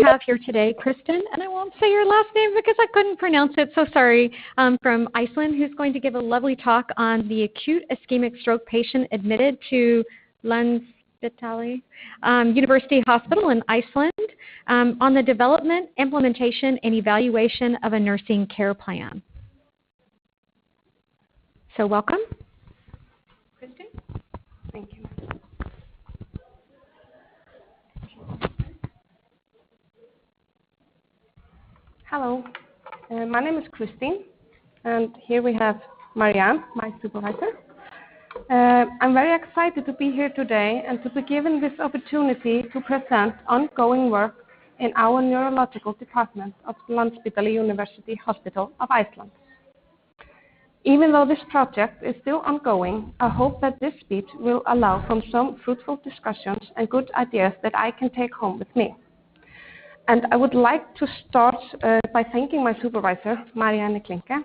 have here today Kristin, and I won't say your last name because I couldn't pronounce it, so sorry, from Iceland, who's going to give a lovely talk on the acute ischemic stroke patient admitted to Landspitali University Hospital in Iceland on the development, implementation, and evaluation of a nursing care plan. So welcome. Kristin? Thank you. Hello, my name is Kristin, and here we have Marianne, my supervisor. I'm very excited to be here today and to be given this opportunity to present ongoing work in our neurological department of Landspitali University Hospital of Iceland. Even though this project is still ongoing, I hope that this speech will allow for some fruitful discussions and good ideas that I can take home with me. And I would like to start by thanking my supervisor, Marianne Klinke,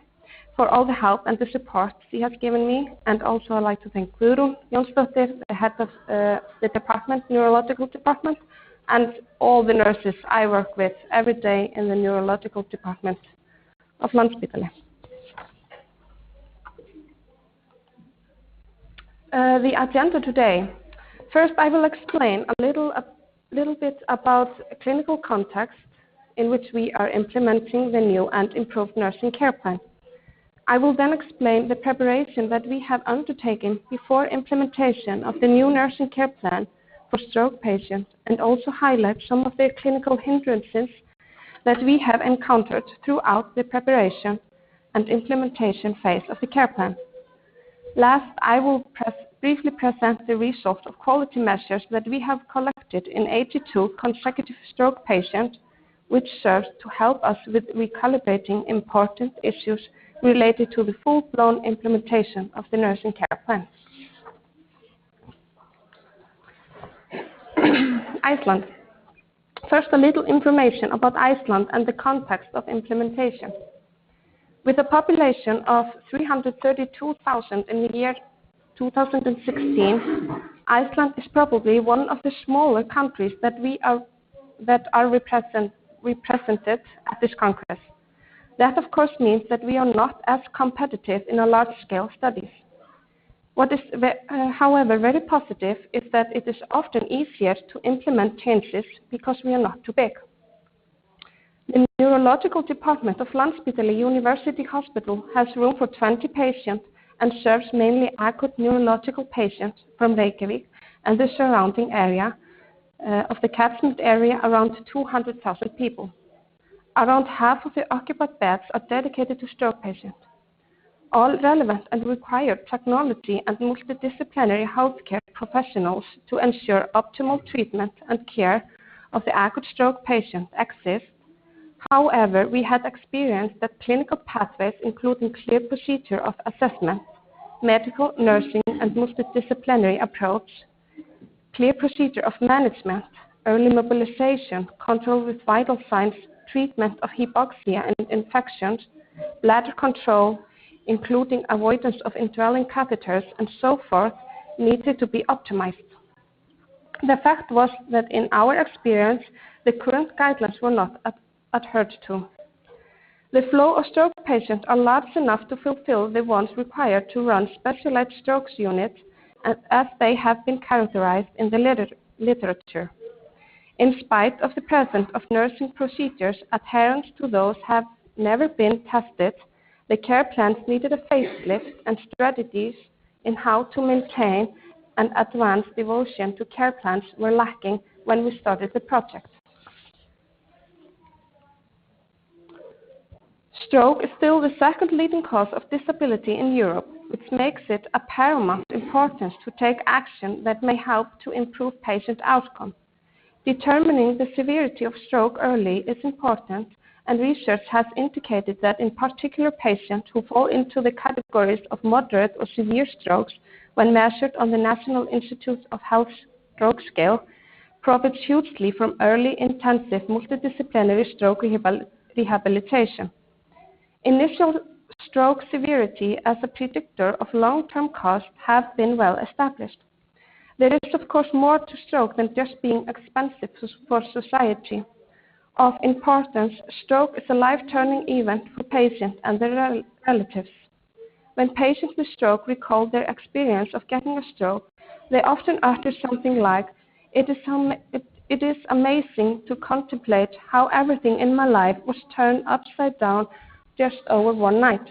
for all the help and the support she has given me. And also I'd like to thank Aucte, the head of the department, neurological department, and all the nurses I work with every day in the neurological department of Landspitali. The agenda today. First, I will explain a little bit about a clinical context in which we are implementing the new and improved nursing care plan. I will then explain the preparation that we have undertaken before implementation of the new nursing care plan for stroke patients and also highlight some of the clinical hindrances that we have encountered throughout the preparation and implementation phase of the care plan. Last, I will briefly present the result of quality measures that we have collected in 82 consecutive stroke patients, which serves to help us with recalibrating important issues related to the full-blown implementation of the nursing care plan. Iceland. First, a little information about Iceland and the context of implementation. With a population of 332,000 in the year 2016, Iceland is probably one of the smaller countries that are represented at this Congress. That, of course, means that we are not as competitive in a large-scale studies. What is, however, very positive is that it is often easier to implement changes because we are not too big. The neurological department of Landspitali University Hospital has room for 20 patients and serves mainly acute neurological patients from Reykjavik and the surrounding area of the catchment area around 200,000 people. Around half of the occupied beds are dedicated to stroke patients. All relevant and required technology and multidisciplinary healthcare professionals to ensure optimal treatment and care of the acute stroke patient exist. However, we had experienced that clinical pathways, including clear procedure of assessment, medical, nursing, and multidisciplinary approach, clear procedure of management, early mobilization, control with vital signs, treatment of hypoxia and infections, bladder control, including avoidance of indwelling catheters, and so forth, needed to be optimized. The fact was that in our experience, the current guidelines were not adhered to. The flow of stroke patients are large enough to fulfill the ones required to run specialized strokes units as they have been characterized in the literature. In spite of the presence of nursing procedures, adherence to those have never been tested. The care plans needed a facelift, and strategies in how to maintain and advance devotion to care plans were lacking when we started the project. Stroke is still the second leading cause of disability in Europe, which makes it of paramount importance to take action that may help to improve patient outcome. Determining the severity of stroke early is important, and research has indicated that in particular patients who fall into the categories of moderate or severe strokes when measured on the National Institute of Health stroke scale profit hugely from early intensive multidisciplinary stroke rehabilitation. Initial stroke severity as a predictor of long-term costs have been well established. There is, of course, more to stroke than just being expensive for society. Of importance, stroke is a life-turning event for patients and their relatives. When patients with stroke recall their experience of getting a stroke, they often utter something like, it is amazing to contemplate how everything in my life was turned upside down just over one night.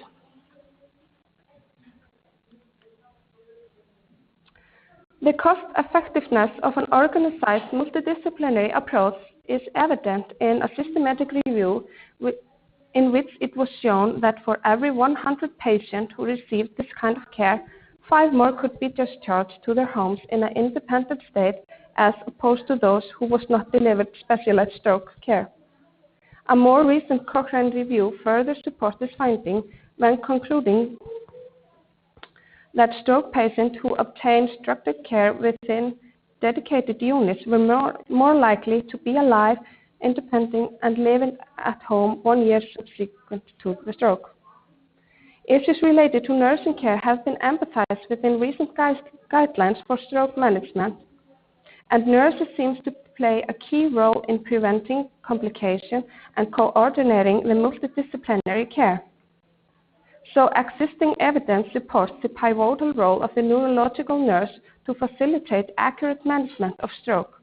The cost-effectiveness of an organized multidisciplinary approach is evident in a systematic review in which it was shown that for every 100 patients who received this kind of care, 5 more could be discharged to their homes in an independent state as opposed to those who was not delivered specialized stroke care. A more recent Cochrane review further supports this finding when concluding that stroke patients who obtained structured care within dedicated units were more likely to be alive, independent, and living at home 1 year subsequent to the stroke. Issues related to nursing care have been emphasized within recent guidelines for stroke management, and nurses seem to play a key role in preventing complications and coordinating the multidisciplinary care. So existing evidence supports the pivotal role of the neurological nurse to facilitate accurate management of stroke.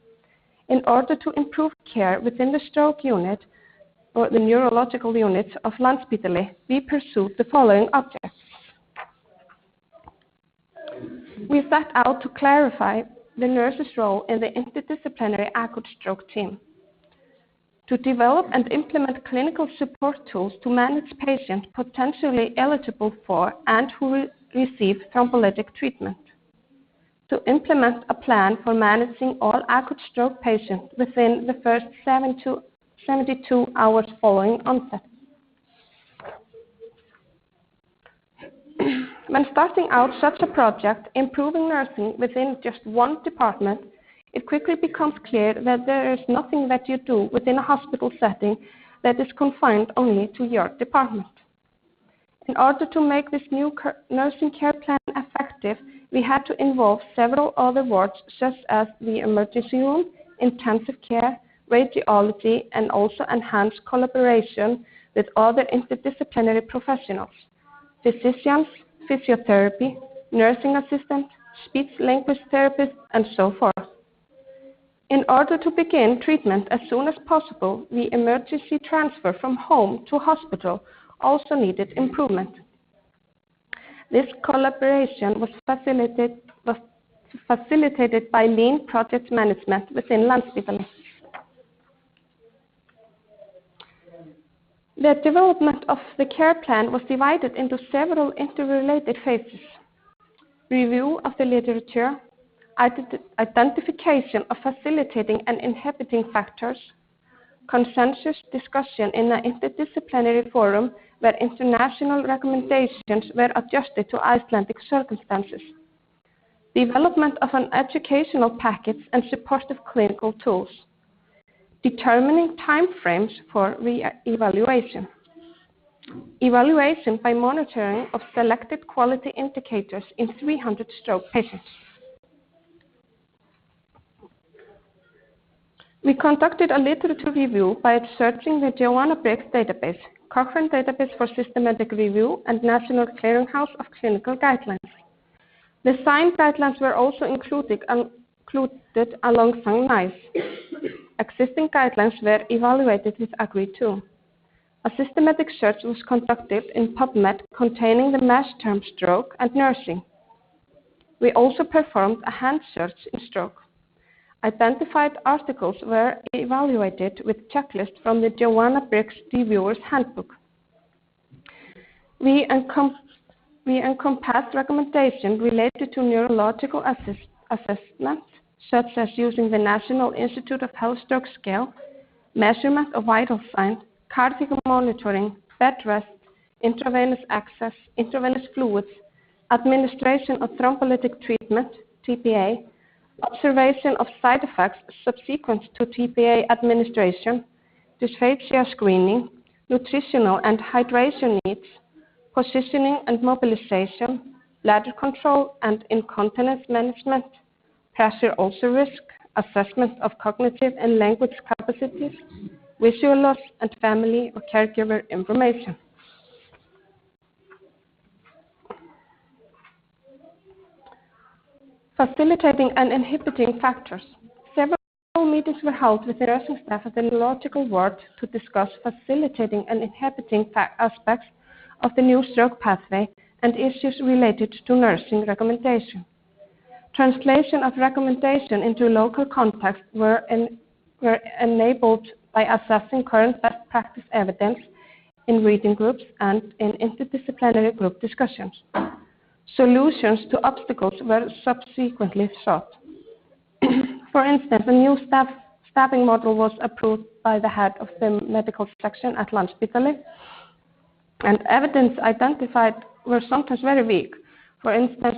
In order to improve care within the stroke unit or the neurological unit of Landspitali, we pursued the following objectives. We set out to clarify the nurse's role in the interdisciplinary acute stroke team, to develop and implement clinical support tools to manage patients potentially eligible for and who receive thrombolytic treatment, to implement a plan for managing all acute stroke patients within the first 7 to 72 hours following onset. When starting out such a project, improving nursing within just one department, it quickly becomes clear that there is nothing that you do within a hospital setting that is confined only to your department. In order to make this new nursing care plan effective, we had to involve several other wards such as the emergency room, intensive care, radiology, and also enhance collaboration with other interdisciplinary professionals, physicians, physiotherapy, nursing assistant, speech-language therapist, and so forth. In order to begin treatment as soon as possible, the emergency transfer from home to hospital also needed improvement. This collaboration was facilitated by lean project management within Landspitali. The development of the care plan was divided into several interrelated phases: review of the literature, identification of facilitating and inhibiting factors, consensus discussion in an interdisciplinary forum where international recommendations were adjusted to Icelandic circumstances, development of an educational package and supportive clinical tools, determining time frames for re-evaluation, evaluation by monitoring of selected quality indicators in 300 stroke patients. We conducted a literature review by searching the Joanna Briggs database, Cochrane database for systematic review, and National Clearinghouse of Clinical Guidelines. The signed guidelines were also included alongside NICE. Existing guidelines were evaluated with agreed to. A systematic search was conducted in PubMed containing the mesh term stroke and nursing. We also performed a hand search in stroke. Identified articles were evaluated with checklists from the Joanna Briggs Reviewer's Handbook. We encompassed recommendations related to neurological assessment, such as using the National Institute of Health Stroke Scale, measurement of vital signs, cardiac monitoring, bed rest, intravenous access, intravenous fluids, administration of thrombolytic treatment, TPA, observation of side effects subsequent to TPA administration, dysphagia screening, nutritional and hydration needs, positioning and mobilization, bladder control and incontinence management, pressure ulcer risk, assessment of cognitive and language capacities, visual loss, and family or caregiver information. Facilitating and inhibiting factors. Several meetings were held with the nursing staff at the neurological ward to discuss facilitating and inhibiting aspects of the new stroke pathway and issues related to nursing recommendation. Translation of recommendation into local context were enabled by assessing current best practice evidence in reading groups and in interdisciplinary group discussions. Solutions to obstacles were subsequently sought. For instance, a new staffing model was approved by the head of the medical section at Landspitali, and evidence identified were sometimes very weak, for instance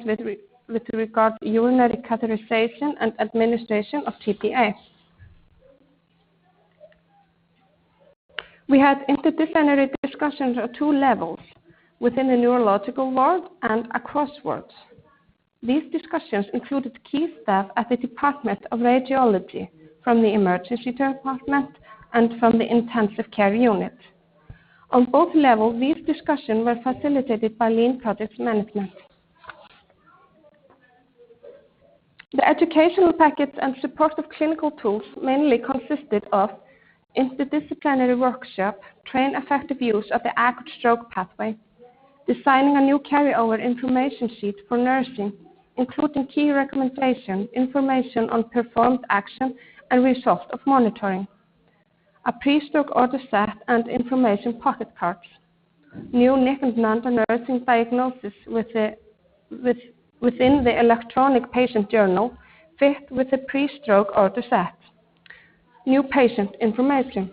with regard to urinary catheterization and administration of TPA. We had interdisciplinary discussions at two levels, within the neurological ward and across wards. These discussions included key staff at the Department of Radiology, from the Emergency Department and from the Intensive Care Unit. On both levels, these discussions were facilitated by Lean Project Management. The educational package and supportive clinical tools mainly consisted of interdisciplinary workshop, train effective use of the acute stroke pathway, designing a new carryover information sheet for nursing, including key recommendation, information on performed action and results of monitoring, a pre-stroke order set and information pocket cards, new NIC and NANDA nursing diagnosis within the electronic patient journal fit with the pre-stroke order set, new patient information.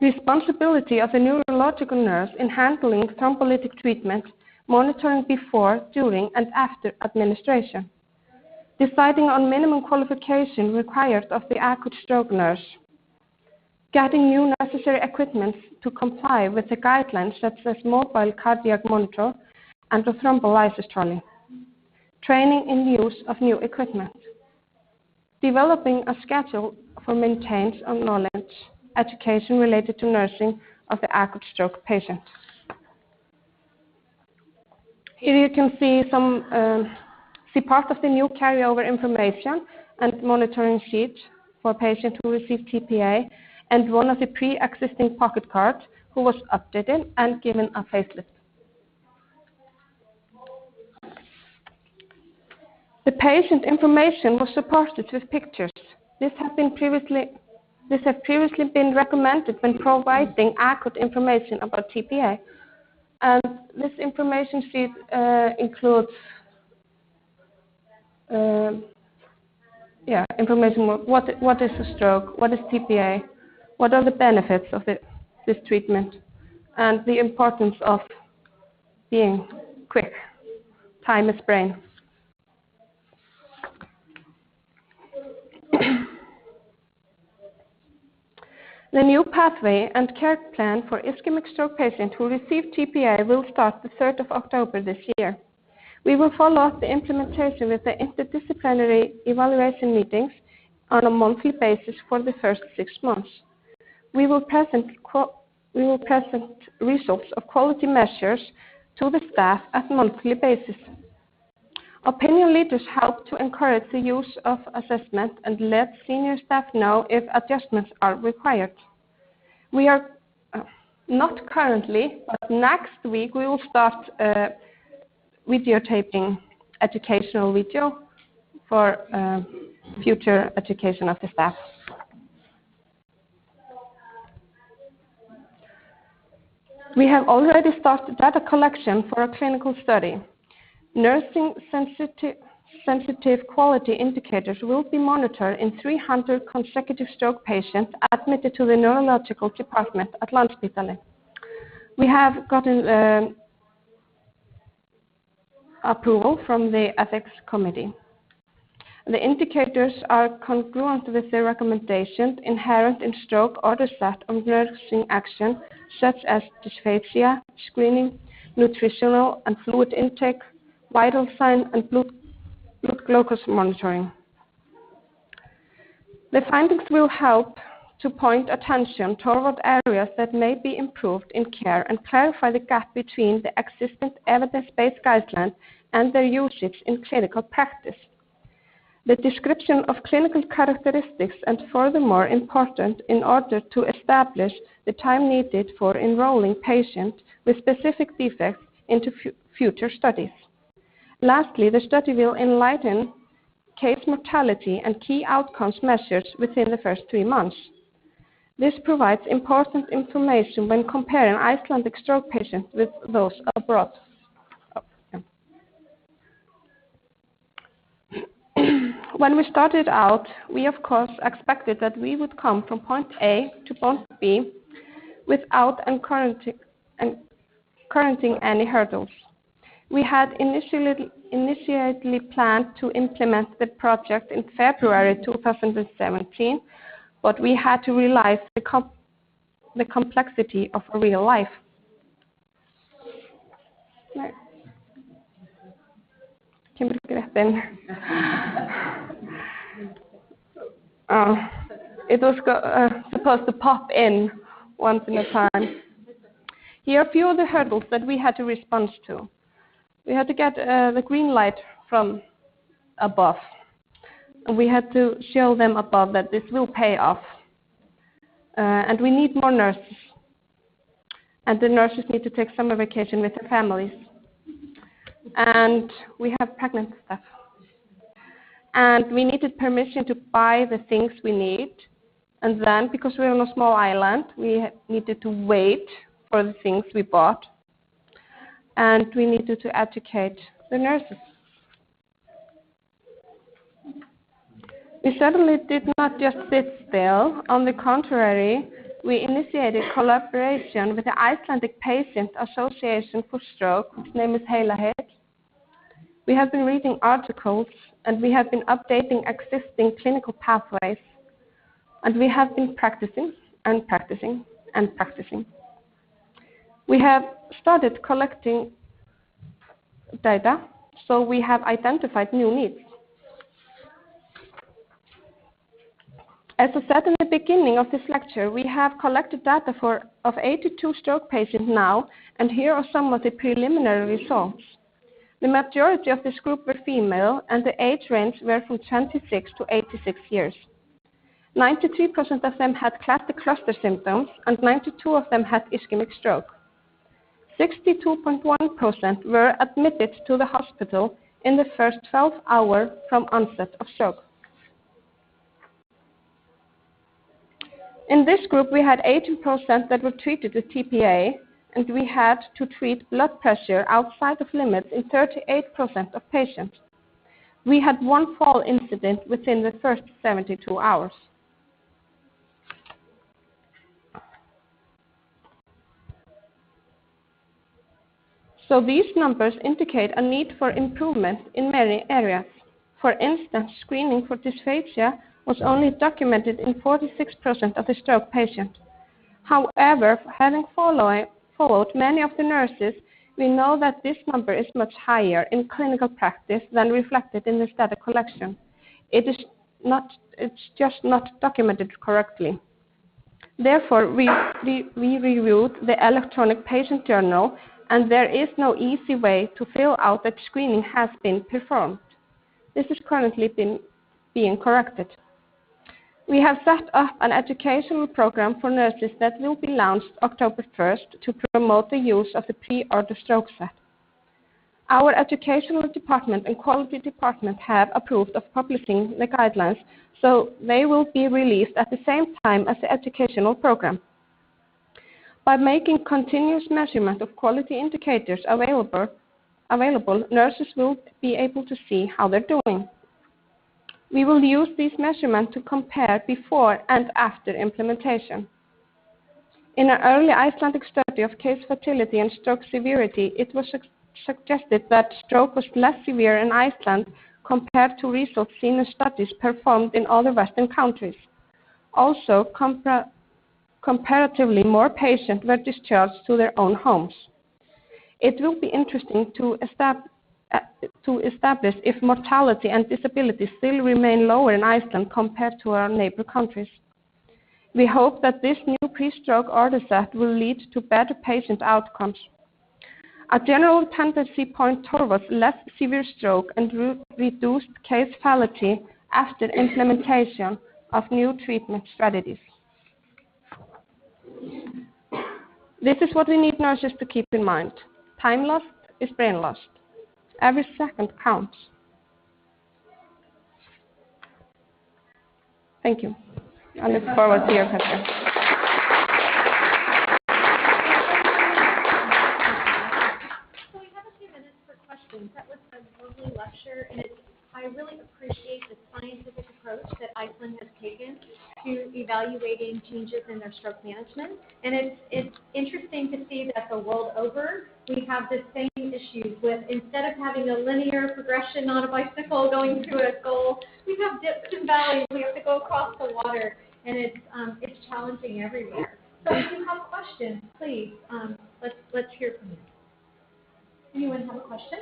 Responsibility of the neurological nurse in handling thrombolytic treatment, monitoring before, during, and after administration. Deciding on minimum qualification required of the acute stroke nurse. Getting new necessary equipment to comply with the guidelines such as mobile cardiac monitor and a thrombolysis trolley. Training in use of new equipment. Developing a schedule for maintenance of knowledge, education related to nursing of the acute stroke patient. Here you can see part of the new carryover information and monitoring sheet for patients who received TPA, and one of the pre-existing pocket cards who was updated and given a facelift. The patient information was supported with pictures. This had previously been recommended when providing acute information about TPA. And this information sheet includes information. What is a stroke? What is TPA? What are the benefits of this treatment? And the importance of being quick. Time is brain. The new pathway and care plan for ischemic stroke patients who receive TPA will start the 3rd of October this year. We will follow up the implementation with the interdisciplinary evaluation meetings on a monthly basis for the first 6 months. We will present results of quality measures to the staff at monthly basis. Opinion leaders help to encourage the use of assessment and let senior staff know if adjustments are required. We are not currently, but next week we will start videotaping educational video for future education of the staff. We have already started data collection for a clinical study. Nursing sensitive quality indicators will be monitored in 300 consecutive stroke patients admitted to the neurological department at Landspitali. We have gotten approval from the ethics committee. The indicators are congruent with the recommendations inherent in stroke order set of nursing action, such as dysphagia, screening, nutritional and fluid intake, vital sign and blood glucose monitoring. The findings will help to point attention toward areas that may be improved in care and clarify the gap between the existing evidence-based guidelines and their usage in clinical practice. The description of clinical characteristics and furthermore important in order to establish the time needed for enrolling patients with specific defects into future studies. Lastly, the study will enlighten case mortality and key outcomes measures within the first 3 months. This provides important information when comparing Icelandic stroke patients with those abroad. When we started out, we of course expected that we would come from point A to point B without encountering any hurdles. We had initially planned to implement the project in February 2017, but we had to realize the complexity of real life. It was supposed to pop in once in a time. Here are a few of the hurdles that we had to respond to. We had to get the green light from above. And we had to show them above that this will pay off. And we need more nurses. And the nurses need to take summer vacation with their families. And we have pregnant staff. And we needed permission to buy the things we need. And then, because we're on a small island, we needed to wait for the things we bought. And we needed to educate the nurses. We certainly did not just sit still. On the contrary, we initiated collaboration with the Icelandic Patient Association for Stroke, whose name is Heilaheil. We have been reading articles and we have been updating existing clinical pathways. And we have been practicing and practicing and practicing. We have started collecting data, so we have identified new needs. As I said in the beginning of this lecture, we have collected data of 82 stroke patients now, and here are some of the preliminary results. The majority of this group were female, and the age range were from 26 to 86 years. 93% of them had classic cluster symptoms, and 92 of them had ischemic stroke. 62.1% were admitted to the hospital in the first 12 hours from onset of stroke. In this group, we had 18% that were treated with TPA, and we had to treat blood pressure outside of limits in 38% of patients. We had one fall incident within the first 72 hours. So these numbers indicate a need for improvement in many areas. For instance, screening for dysphagia was only documented in 46% of the stroke patients. However, having followed many of the nurses, we know that this number is much higher in clinical practice than reflected in the data collection. It's just not documented correctly. Therefore, we reviewed the electronic patient journal, and there is no easy way to fill out that screening has been performed. This is currently being corrected. We have set up an educational program for nurses that will be launched October 1st to promote the use of the pre-order stroke set. Our educational department and quality department have approved of publishing the guidelines, so they will be released at the same time as the educational program. By making continuous measurement of quality indicators available, nurses will be able to see how they're doing. We will use these measurements to compare before and after implementation. In an early Icelandic study of case fatality and stroke severity, it was suggested that stroke was less severe in Iceland compared to results seen in studies performed in other Western countries. Also, comparatively more patients were discharged to their own homes. It will be interesting to to establish if mortality and disability still remain lower in Iceland compared to our neighbor countries. We hope that this new pre-stroke order set will lead to better patient outcomes. A general tendency point towards less severe stroke and reduced case fatality after implementation of new treatment strategies. This is what we need nurses to keep in mind. Time lost is brain lost. Every second counts. Thank you. I look forward to your questions. So we have a few minutes for questions. That was a lovely lecture, and I really appreciate the scientific approach that Iceland has taken to evaluating changes in their stroke management. And it's interesting to see that the world over, we have the same issues with, instead of having a linear progression on a bicycle going to a goal, we have dips and valleys. We have to go across the water, and it's challenging everywhere. So if you have questions, please, let's hear from you. Anyone have a question?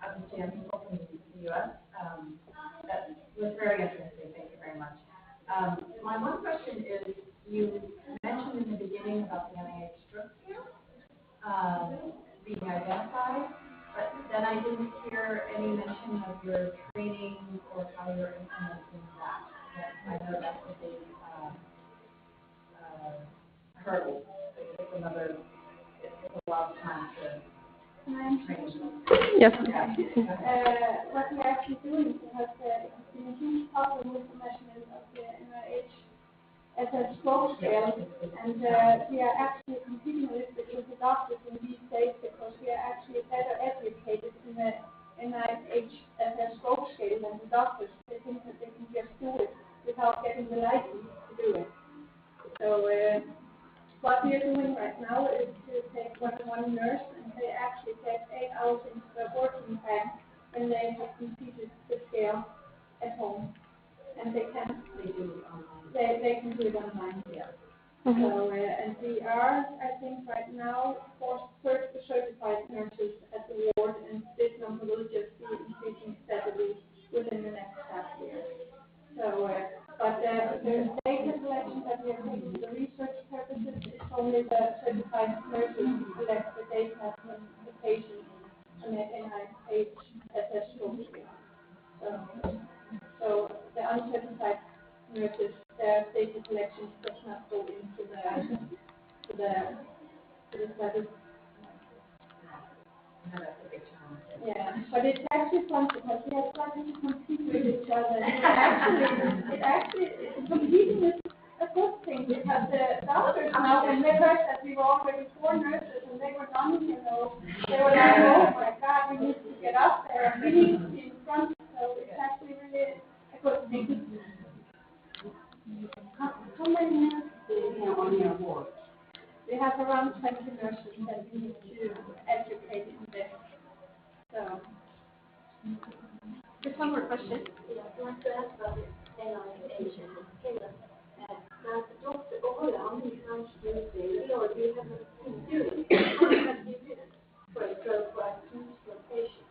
I'm Jan from the U.S. That was very interesting. Thank you very much. My one question is, you mentioned in the beginning about the NIH stroke scale being identified, but then I didn't hear any mention of your training or how you're implementing that. I know that's a big hurdle. It's a lot of time to train. Yes. What we're actually doing is we have been a huge problem with the measurement of the NIH as a stroke scale, and we are actually competing a little bit with the doctors in these days because we are actually better educated in the NIH as a stroke scale than the doctors. They think that they can just do it without getting the license to do it. So what we are doing right now is to take one nurse, and they actually take 8 hours into their working time when they have completed the scale at home, and they can do it online. They can do it online. Yeah. Mm-hmm. So and we are, I think, right now first certified nurses at the ward, and this number will just be increasing steadily within the next half year. So, but the data collection that we are taking for research purposes is only the certified nurses who collect the data from the patients and the NIH as stroke scale. So the uncertified nurses, their data collection does not go into the study. Yeah, but it's actually fun because we are starting to compete with each other. It actually competing is a good thing because the doctors now, when they heard that we were already 4 nurses and they were nodding, they were like, oh my God, we need to get up there and we need to be in front. So it's actually really a good thing. How many nurses do you have on your ward? We have around 20 nurses that we need to educate in this. So, just one more question. Yeah, I'd like to ask about the NIH scale. Now, the doctor overall, how many times do you say, or do you have a experience? How many times do you do it for a stroke or a patient?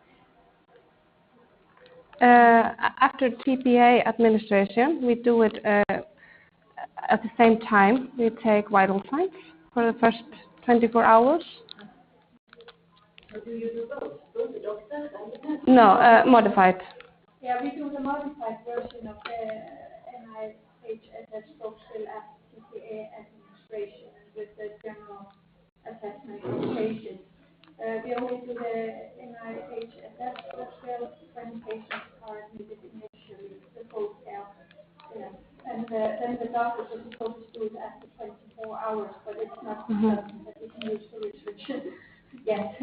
After TPA administration, we do it at the same time. We take vital signs for the first 24 hours. Or do you do both? Both the doctors and the No, modified. Yeah, we do the modified version of the NIH stroke scale after TPA administration with the general assessment of patients. We only do the NIH stroke scale when patients are admitted initially, the full scale. Yeah. And then the doctors are supposed to do it after 24 hours, but it's not something that we can use for research yet.